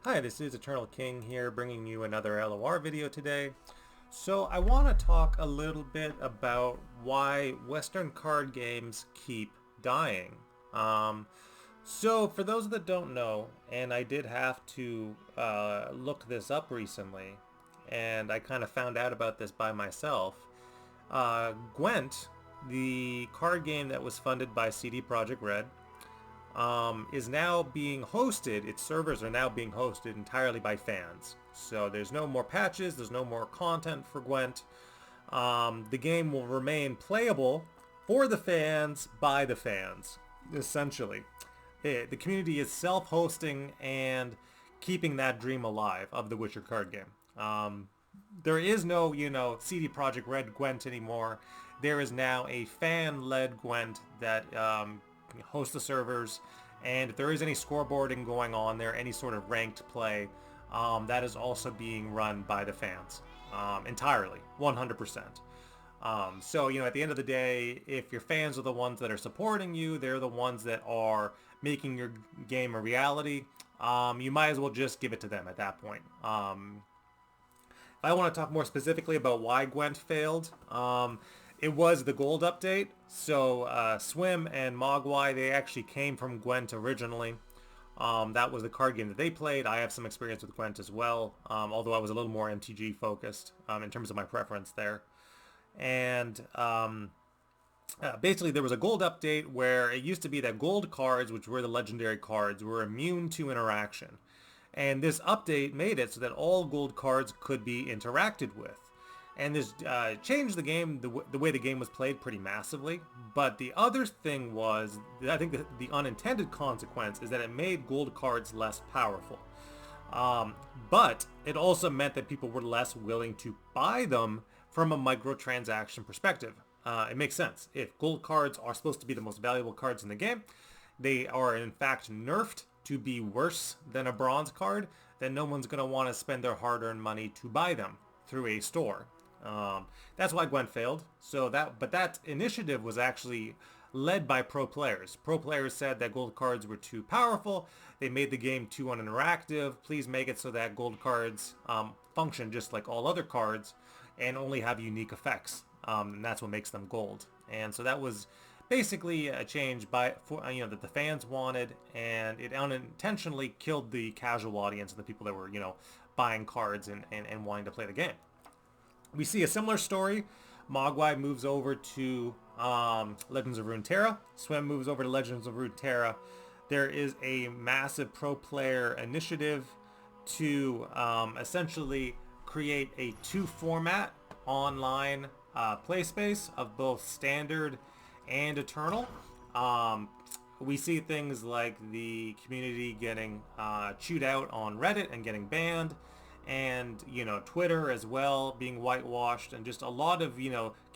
Hi, this is Eternal King here, bringing you another LOR video today. So I want to talk a little bit about why Western card games keep dying. Um, so for those that don't know, and I did have to look this up recently, and I kind of found out about this by myself. Gwent, the card game that was funded by CD Projekt Red, is now being hosted, its servers are now being hosted entirely by fans. So there's no more patches, there's no more content for Gwent. The game will remain playable for the fans, by the fans, essentially. The community is self-hosting and keeping that dream alive of the Witcher card game. There is no, CD Projekt Red Gwent anymore. There is now a fan-led Gwent that hosts the servers, and if there is any scoreboarding going on there, any sort of ranked play, that is also being run by the fans entirely, 100%. So, at the end of the day, if your fans are the ones that are supporting you, they're the ones that are making your game a reality, you might as well just give it to them at that point. If I want to talk more specifically about why Gwent failed, it was the gold update. So Swim and Mogwai, they actually came from Gwent originally. That was the card game that they played. I have some experience with Gwent as well, although I was a little more MTG focused in terms of my preference there. And basically there was a gold update where it used to be that gold cards, which were the legendary cards, were immune to interaction. And this update made it so that all gold cards could be interacted with. And this changed the game, the way the game was played pretty massively. But the other thing was, I think the unintended consequence is that it made gold cards less powerful. But it also meant that people were less willing to buy them from a microtransaction perspective. It makes sense. If gold cards are supposed to be the most valuable cards in the game, they are in fact nerfed to be worse than a bronze card, then no one's going to want to spend their hard-earned money to buy them through a store. That's why Gwent failed. But that initiative was actually led by pro players. Pro players said that gold cards were too powerful. They made the game too uninteractive. Please make it so that gold cards function just like all other cards and only have unique effects. And that's what makes them gold. And so that was basically a change that the fans wanted, and it unintentionally killed the casual audience and the people that were buying cards and wanting to play the game. We see a similar story. Mogwai moves over to Legends of Runeterra. Swim moves over to Legends of Runeterra. There is a massive pro player initiative to essentially create a two-format online play space of both standard and eternal. We see things like the community getting chewed out on Reddit and getting banned, and Twitter as well being whitewashed, and just a lot of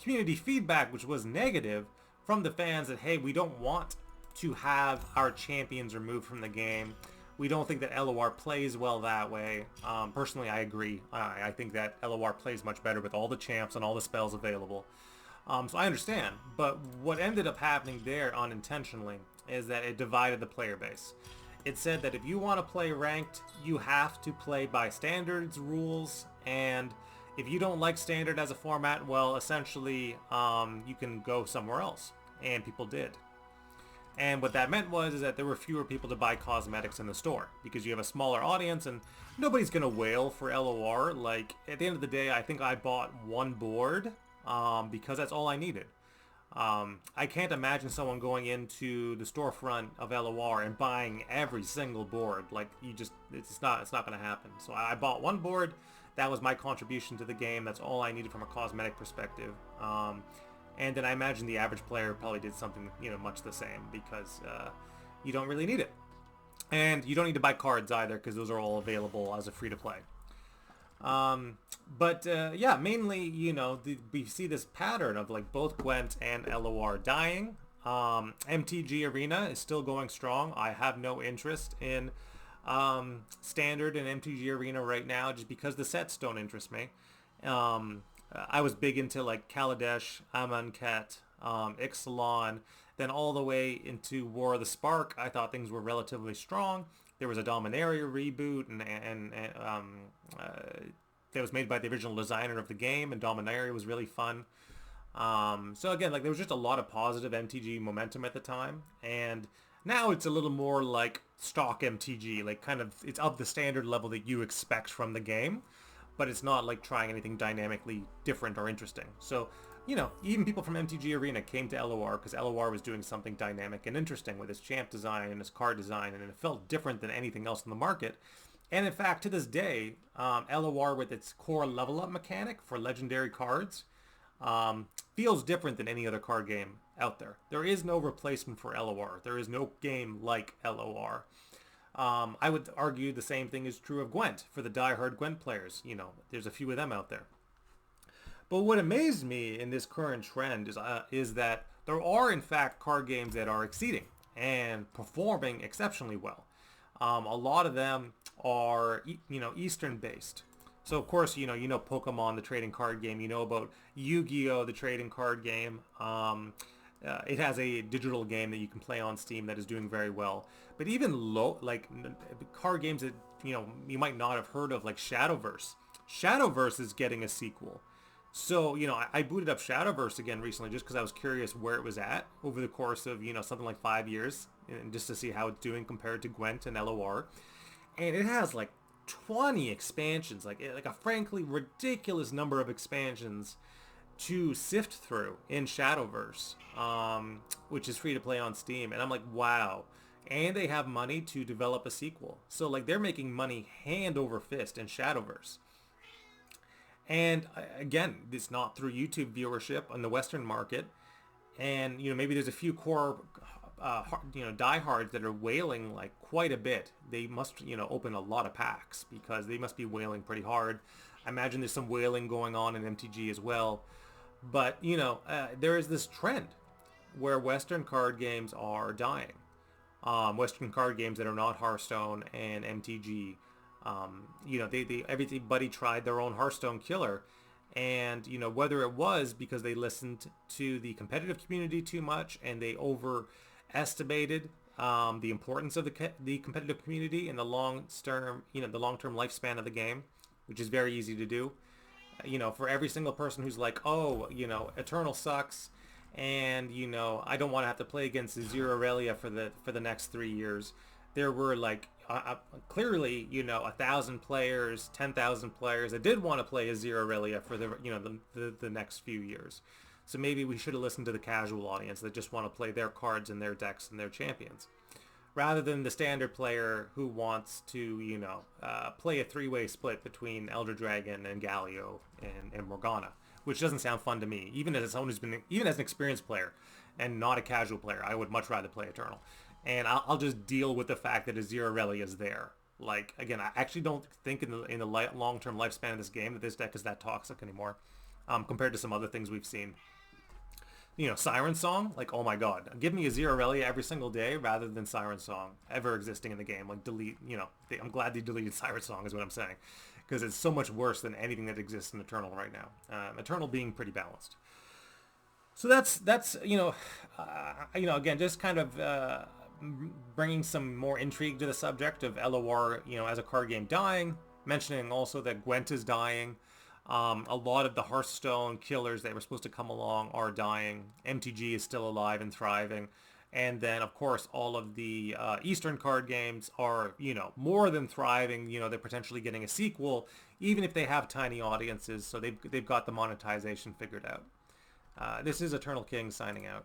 community feedback which was negative from the fans that, hey, we don't want to have our champions removed from the game. We don't think that LOR plays well that way. Personally, I agree. I think that LOR plays much better with all the champs and all the spells available. So I understand, but what ended up happening there unintentionally is that it divided the player base. It said that if you want to play ranked, you have to play by standards rules, and if you don't like standard as a format, well, essentially, you can go somewhere else, and people did. And what that meant is that there were fewer people to buy cosmetics in the store, because you have a smaller audience, and nobody's going to wail for LOR. Like, at the end of the day, I think I bought one board, because that's all I needed. I can't imagine someone going into the storefront of LOR and buying every single board. Like, it's not going to happen. So I bought one board. That was my contribution to the game. That's all I needed from a cosmetic perspective. And then I imagine the average player probably did something, much the same, because you don't really need it. And you don't need to buy cards either, because those are all available as a free-to-play. Yeah, mainly, we see this pattern of like both Gwent and LOR dying. MTG Arena is still going strong. I have no interest in Standard and MTG Arena right now, just because the sets don't interest me. I was big into like Kaladesh, Amonkhet, Ixalan, then all the way into War of the Spark. I thought things were relatively strong. There was a Dominaria reboot, that was made by the original designer of the game, and Dominaria was really fun. So again, like there was just a lot of positive MTG momentum at the time, and now it's a little more like stock MTG, like kind of it's of the standard level that you expect from the game, but it's not like trying anything dynamically different or interesting. So, even people from MTG Arena came to LOR because LOR was doing something dynamic and interesting with its champ design and its card design, and it felt different than anything else in the market. And in fact, to this day, LOR with its core level up mechanic for legendary cards feels different than any other card game out there. There is no replacement for LOR. There is no game like LOR. I would argue the same thing is true of Gwent for the die-hard Gwent players. There's a few of them out there. But what amazed me in this current trend is that there are in fact card games that are exceeding and performing exceptionally well. A lot of them are Eastern based. So of course Pokemon, the trading card game. You know about Yu-Gi-Oh, the trading card game. It has a digital game that you can play on Steam that is doing very well. But even card games that you might not have heard of, like Shadowverse. Shadowverse is getting a sequel. So, I booted up Shadowverse again recently just because I was curious where it was at over the course of, something like 5 years, and just to see how it's doing compared to Gwent and LOR. And it has like 20 expansions, like a frankly ridiculous number of expansions to sift through in Shadowverse, which is free to play on Steam. And I'm like, wow. And they have money to develop a sequel. So like they're making money hand over fist in Shadowverse. And again, it's not through YouTube viewership on the Western market. And, maybe there's a few core, diehards that are whaling like quite a bit. They must, open a lot of packs because they must be whaling pretty hard. I imagine there's some whaling going on in MTG as well. But, there is this trend where Western card games are dying. Western card games that are not Hearthstone and MTG. Everybody tried their own Hearthstone killer, and whether it was because they listened to the competitive community too much and they overestimated the importance of the competitive community and the long-term lifespan of the game, which is very easy to do. For every single person who's like, oh, Eternal sucks, and I don't want to have to play against Zero Aurelia for the next 3 years. There were like clearly 1,000 players, 10,000 players that did want to play as Zero Aurelia for the next few years. So maybe we should have listened to the casual audience that just want to play their cards and their decks and their champions, rather than the standard player who wants to play a three-way split between Elder Dragon and Galio and Morgana, which doesn't sound fun to me. Even as someone even as an experienced player and not a casual player, I would much rather play Eternal. And I'll just deal with the fact that a Zero Aurelia is there. Like, again, I actually don't think in the long-term lifespan of this game that this deck is that toxic anymore, compared to some other things we've seen. Siren Song, like, oh my god. Give me a Zero Aurelia every single day rather than Siren Song ever existing in the game. Like, delete, I'm glad they deleted Siren Song is what I'm saying. Because it's so much worse than anything that exists in Eternal right now. Eternal being pretty balanced. So that's again, just kind of bringing some more intrigue to the subject of LOR, as a card game dying, mentioning also that Gwent is dying. A lot of the Hearthstone killers that were supposed to come along are dying. MTG is still alive and thriving. And then, of course, all of the Eastern card games are, more than thriving. They're potentially getting a sequel, even if they have tiny audiences. So they've got the monetization figured out. This is Eternal King signing out.